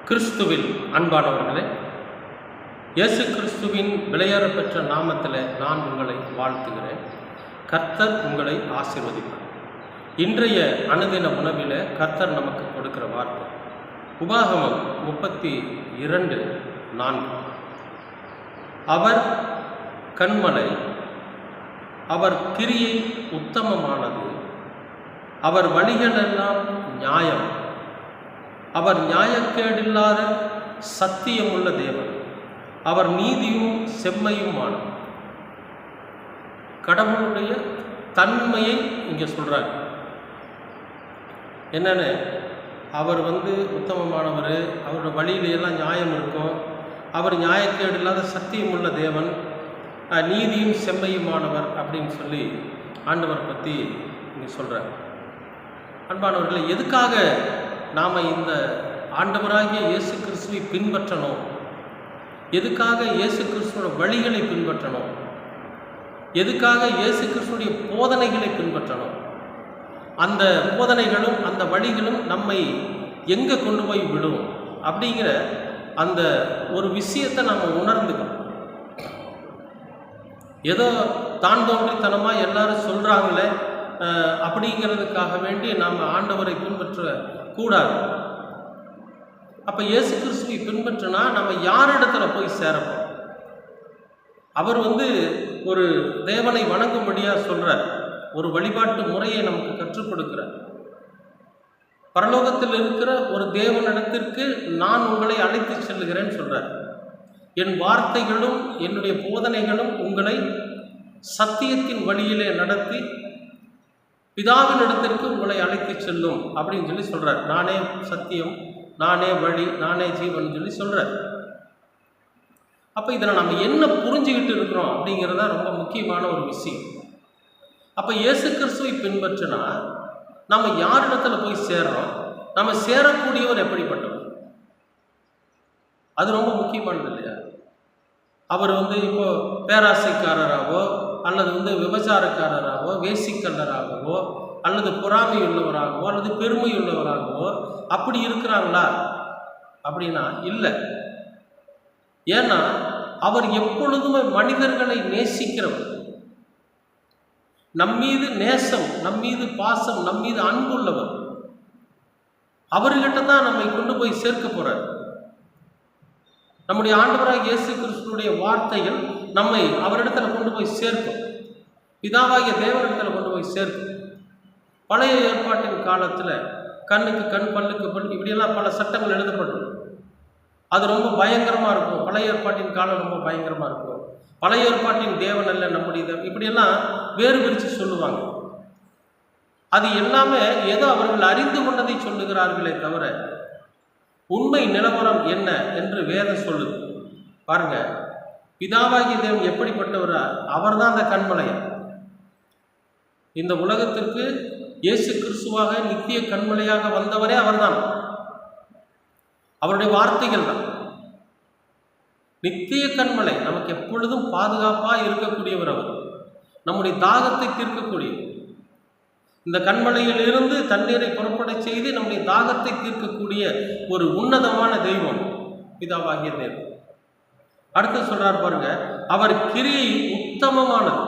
கிறிஸ்துவில் அன்பானவர்களே, இயேசு கிறிஸ்துவின் விலையேற பெற்ற நாமத்தில் நான் உங்களை வாழ்த்துகிறேன். கர்த்தர் உங்களை ஆசீர்வதிப்பார். இன்றைய அனுதின உணவில் கர்த்தர் நமக்கு கொடுக்கிற வார்த்தை உபாகமம் 32:4. அவர் கன்மலை, அவர் கிரியை உத்தமமானது, அவர் வழிகளெல்லாம் நியாயம், அவர் நியாயக்கேடில்லாத சத்தியமுள்ள தேவன், அவர் நீதியும் செம்மையுமானவர். கடவுளுடைய தன்மையை இங்கே சொல்கிறார். என்னென்னு, அவர் உத்தமமானவர், அவரோட வழியிலையெல்லாம் நியாயம் இருக்கும், அவர் நியாயக்கேடு இல்லாத சத்தியமுள்ள தேவன், நீதியும் செம்மையுமானவர் அப்படின்னு சொல்லி ஆண்டவரை பற்றி இங்கே சொல்கிறார். அன்பானவர்களை, எதுக்காக நாம் இந்த ஆண்டவராகிய இயேசு கிறிஸ்துவை பின்பற்றணும்? எதுக்காக இயேசு கிறிஸ்துவோட வழிகளை பின்பற்றணும்? எதுக்காக இயேசு கிறிஸ்துடைய போதனைகளை பின்பற்றணும்? அந்த போதனைகளும் அந்த வழிகளும் நம்மை எங்கே கொண்டு போய் விடும் அப்படிங்கிற அந்த ஒரு விஷயத்தை நம்ம உணர்ந்துக்கணும். ஏதோ தான் தோன்றித்தனமாக எல்லாரும் சொல்கிறாங்களே அப்படிங்கிறதுக்காக வேண்டி நாம் ஆண்டவரை பின்பற்ற கூடாது. அப்போ இயேசு கிறிஸ்துவை பின்பற்றினா நம்ம யாரிடத்துல போய் சேரப்போம்? அவர் ஒரு தேவனை வணங்கும்படியாக சொல்கிறார், ஒரு வழிபாட்டு முறையை நமக்கு கற்றுக் கொடுக்கிறார். பரலோகத்தில் இருக்கிற ஒரு தேவனிடத்திற்கு நான் உங்களை அழைத்து செல்லுகிறேன்னு சொல்கிறார். என் வார்த்தைகளும் என்னுடைய போதனைகளும் உங்களை சத்தியத்தின் வழியிலே நடத்தி பிதாவின் இடத்திற்கு உங்களை அழைத்து செல்லும் அப்படின்னு சொல்லி சொல்கிறார். நானே சத்தியம், நானே வழி, நானே ஜீவன் சொல்லி சொல்கிறார். அப்போ இதில் நம்ம என்ன புரிஞ்சுக்கிட்டு இருக்கிறோம் அப்படிங்கிறது தான் ரொம்ப முக்கியமான ஒரு விஷயம். அப்போ இயேசு கிறிஸ்துவை பின்பற்றினா நம்ம யாரிடத்துல போய் சேர்றோம், நம்ம சேரக்கூடியவர் எப்படிப்பட்டவர், அது ரொம்ப முக்கியமானது இல்லையா? அவர் இப்போ பேராசைக்காரராகவோ அல்லது விபச்சாரக்காரராகவோ வேசிக்கல்லராகவோ அல்லது பொறாமை உள்ளவராகவோ அல்லது பெருமை உள்ளவராகவோ அப்படி இருக்கிறாங்களா அப்படின்னா இல்லை. ஏன்னா அவர் எப்பொழுதுமே மனிதர்களை நேசிக்கிறவர், நம்மீது நேசம், நம்மீது பாசம், நம்மீது அன்புள்ளவர். அவர்கிட்ட தான் நம்மை கொண்டு போய் சேர்க்க போறார். நம்முடைய ஆண்டவராக இயேசு கிறிஸ்துடைய வார்த்தைகள் நம்மை அவரிடத்துல கொண்டு போய் சேர்க்கும், பிதாவாகிய தேவனிடத்துல கொண்டு போய் சேர்க்கும். பழைய ஏற்பாட்டின் காலத்தில் கண்ணுக்கு கண், பல்லுக்கு பல், இப்படியெல்லாம் பல சட்டங்கள் எழுதப்பட்டிருக்கும். அது ரொம்ப பயங்கரமாக இருக்கும். பழைய ஏற்பாட்டின் காலம் ரொம்ப பயங்கரமாக இருக்கும். பழைய ஏற்பாட்டின் தேவன் அல்ல நம்முடைய தேவன், இப்படியெல்லாம் வேறு பிரித்து சொல்லுவாங்க. அது எல்லாமே ஏதோ அவர்கள் அறிந்து கொண்டதை சொல்லுகிறார்களே தவிர உண்மை நிலவரம் என்ன என்று வேதம் சொல்லுது. பாருங்க, பிதாவாகிய தேவன் எப்படிப்பட்டவரா? அவர் தான் அந்த கண்மலையன். இந்த உலகத்திற்கு இயேசு கிறிஸ்துவாக நித்திய கண்மலையாக வந்தவரே அவர்தான். அவருடைய வார்த்தைகள் தான் நித்திய கண்மலை, நமக்கு எப்பொழுதும் பாதுகாப்பாக இருக்கக்கூடியவர். அவர் நம்முடைய தாகத்தை தீர்க்கக்கூடிய, இந்த கண்மலையில் இருந்து தண்ணீரை புறப்பட செய்து நம்முடைய தாகத்தை தீர்க்கக்கூடிய ஒரு உன்னதமான தெய்வம் பிதாவாகிய தேவன். அடுத்து சொல்றார் பாருங்க, அவர் கிரியை உத்தமமானது,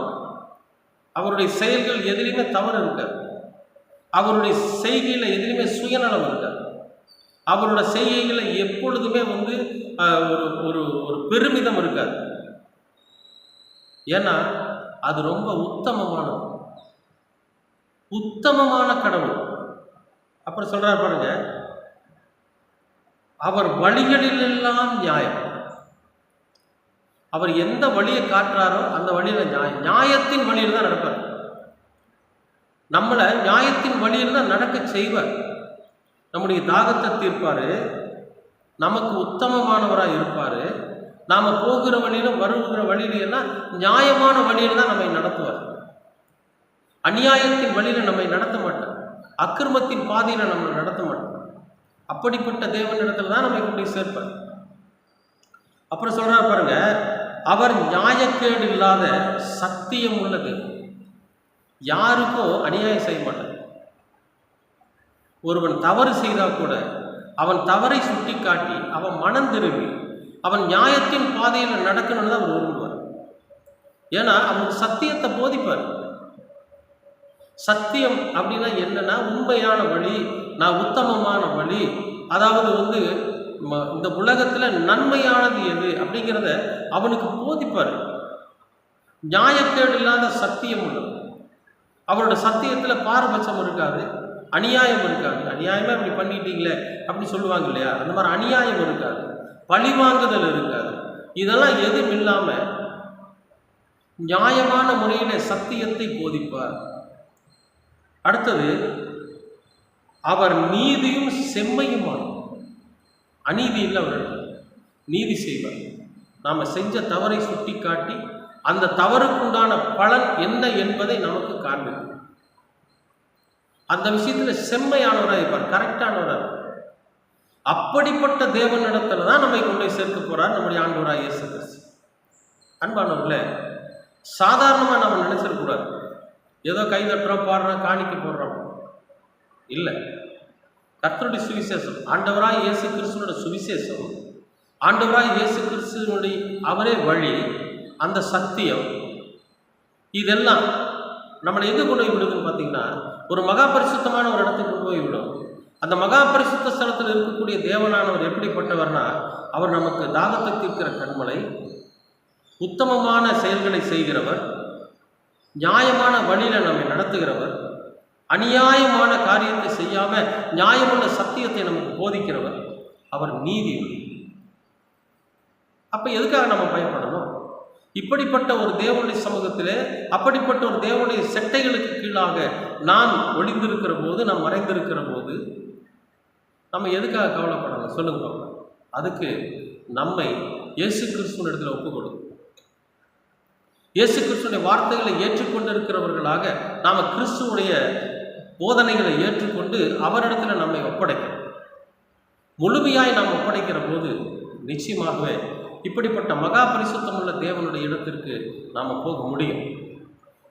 அவருடைய செயல்கள் எதிலுமே தவறு இருக்காது, அவருடைய செய்கையில எதிலுமே சுயநலம் இருக்காது, அவரோட செய்கைகளை எப்பொழுதுமே ஒரு ஒரு பெருமிதம் இருக்காது. ஏன்னா அது ரொம்ப உத்தமமானது, உத்தமமான கடவுள். அப்புறம் சொல்றார் பாருங்க, அவர் வழிகளில் எல்லாம் நியாயம். அவர் எந்த வழியை காட்டுறாரோ அந்த வழியில நியாயம், நியாயத்தின் வழியில் தான் நடப்பார். நம்மளை நியாயத்தின் வழியில் தான் நடக்க செய்வார். நம்முடைய தாகத்தை தீர்ப்பாரு, நமக்கு உத்தமமானவராக இருப்பாரு. நாம போகிற வழியில வருகிற வழியில எல்லாம் நியாயமான வழியில தான் நம்மை நடத்துவார். அநியாயத்தின் வழியில நம்மை நடத்த மாட்டார், அக்கிரமத்தின் பாதையில நம்மளை நடத்த மாட்டார். அப்படிப்பட்ட தேவனிடத்துல தான் நம்மை கொண்டு சேர்ப்பார். அப்புறம் சொல்றாரு பாருங்க, அவர் நியாயக்கேடு இல்லாத சத்தியம் உள்ளது, யாருக்கும் அநியாயம் செய்ய மாட்டார். ஒருவன் தவறு செய்தால் கூட அவன் தவறை சுட்டி காட்டி அவன் மனம் திரும்பி அவன் நியாயத்தின் பாதையில் நடக்கணும்னு தான் அவர் விரும்புவார். ஏன்னா அவனுக்கு சத்தியத்தை போதிப்பார். சத்தியம் அப்படின்னா என்னன்னா உண்மையான வழி, நான் உத்தமமான வழி, அதாவது இந்த உலகத்தில் நன்மையானது எது அப்படிங்கிறத அவனுக்கு போதிப்பார். நியாயக்கேடு இல்லாத சத்தியம் உள்ளது. அவரோட சத்தியத்தில் பாரபட்சம் இருக்காது, அநியாயம் இருக்காது. அநியாயமாக இப்படி பண்ணிட்டீங்களே அப்படின்னு சொல்லுவாங்க இல்லையா, அந்த மாதிரி அநியாயம் இருக்காது, பழிவாங்குதல் இருக்காது. இதெல்லாம் எதுவும் இல்லாமல் நியாயமான முறையில் சத்தியத்தை போதிப்பார். அடுத்தது, அவர் நீதியும் செம்மையுமான, அநீதி இல்லை, அவர் நீதி செய்வார். நாம் செஞ்ச தவறை சுட்டி காட்டி அந்த தவறுக்குண்டான பலன் என்ன என்பதை நமக்கு காண்பிக்கும். அந்த விஷயத்தில் செம்மையானவராக இருப்பார், கரெக்டானவராக. அப்படிப்பட்ட தேவனிடத்துல தான் நம்மை கொண்டு போய் சேர்க்க போறார் நம்முடைய ஆண்டவராக இயேசு கிறிஸ்து. அன்பானவர்களே, சாதாரணமாக நம்ம நினைச்சிடக்கூடாது, ஏதோ கை தட்டுறோம், பாடுறோம், காணிக்க போடுறோம். இல்லை, கர்த்தருடைய சுவிசேஷம், ஆண்டவராய் இயேசு கிறிஸ்துவோட சுவிசேஷம், ஆண்டவராய் இயேசு கிறிஸ்துவனுடைய அவரே வழி, அந்த சத்தியம், இதெல்லாம் நம்மளை எங்கே கொண்டு போய் விடுதுன்னு பார்த்தீங்கன்னா, ஒரு மகா பரிசுத்தமான ஒரு இடத்துக்கு கொண்டு போய் விடும். அந்த மகா பரிசுத்த ஸ்தலத்தில் இருக்கக்கூடிய தேவனானவர் எப்படிப்பட்டவர்னா, அவர் நமக்கு தாகத்தை தீர்க்கிற கண்மலை, உத்தமமான செயல்களை செய்கிறவர், நியாயமான வழியில் நம்மை நடத்துகிறவர், அநியாயமான காரியத்தை செய்யாமல் நியாயமுள்ள சத்தியத்தை நமக்கு போதிக்கிறவர், அவர் நீதி. அப்போ எதுக்காக நம்ம பயப்படணும்? இப்படிப்பட்ட ஒரு தேவனுடைய சமூகத்திலே, அப்படிப்பட்ட ஒரு தேவனுடைய செட்டைகளுக்கு கீழாக நாம் ஒளிந்திருக்கிற போது, நாம் மறைந்திருக்கிற போது நம்ம எதுக்காக கவலைப்படணும் சொல்லுங்க. அதுக்கு நம்மை இயேசு கிறிஸ்துவின் இடத்துல ஒப்பு கொடுக்கும். இயேசு கிறிஸ்துடைய வார்த்தைகளை ஏற்றுக்கொண்டு இருக்கிறவர்களாக நாம் கிறிஸ்துவுடைய போதனைகளை ஏற்றுக்கொண்டு அவரிடத்தில் நம்மை ஒப்படைக்கணும். முழுமையாய் நாம் ஒப்படைக்கிற போது நிச்சயமாகவே இப்படிப்பட்ட மகா பரிசுத்தம் உள்ள தேவனுடைய இடத்திற்கு நாம் போக முடியும்.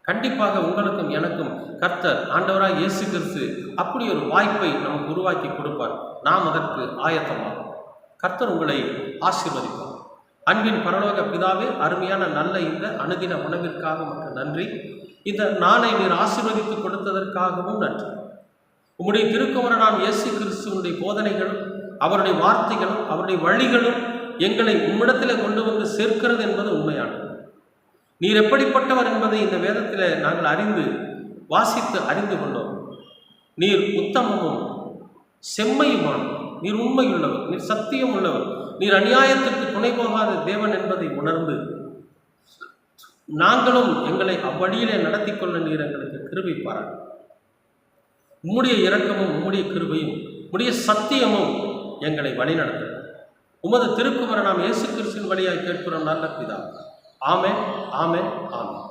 கண்டிப்பாக உங்களுக்கும் எனக்கும் கர்த்தர் ஆண்டவராக இயேசு கிறிஸ்து அப்படி ஒரு வாய்ப்பை நமக்கு உருவாக்கி கொடுப்பார். நாம் அதற்கு ஆயத்தமாகும். கர்த்தர் உங்களை ஆசீர்வதிப்பார். அன்பின் பரலோக பிதாவே, அருமையான நல்ல இந்த அனுதின உணவிற்காக உமக்கு நன்றி. இந்த நாளை நீர் ஆசீர்வதித்து கொடுத்ததற்காகவும் நன்றி. உம்முடைய திருக்குமாரனாம் இயேசு கிறிஸ்துவனுடைய போதனைகளும் அவருடைய வார்த்தைகளும் அவருடைய வழிகளும் எங்களை உம்மிடத்தில் கொண்டு வந்து சேர்க்கிறது என்பது உண்மையானது. நீர் எப்படிப்பட்டவர் என்பதை இந்த வேதத்தில் நாங்கள் அறிந்து வாசித்து அறிந்து கொண்டோம். நீர் உத்தமமும் செம்மையுமான, நீர் உண்மையுள்ளவர், நீர் சத்தியம் உள்ளவர், நீர் அநியாயத்திற்கு துணை போகாத தேவன் என்பதை உணர்ந்து நாங்களும் எங்களை அவ்வழியிலே நடத்தி கொள்ள நீர் எங்களுக்கு கிருபை பாராட்டு. உம்முடைய இரக்கமும் உம்முடைய கிருபையும் உம்முடைய சத்தியமும் எங்களை வழிநடத்த உமது திருக்குமாரனாம் இயேசு கிறிஸ்துவின் வழியாய் கேட்கிறோம் நல்ல பிதா. ஆமென், ஆமென், ஆமென்.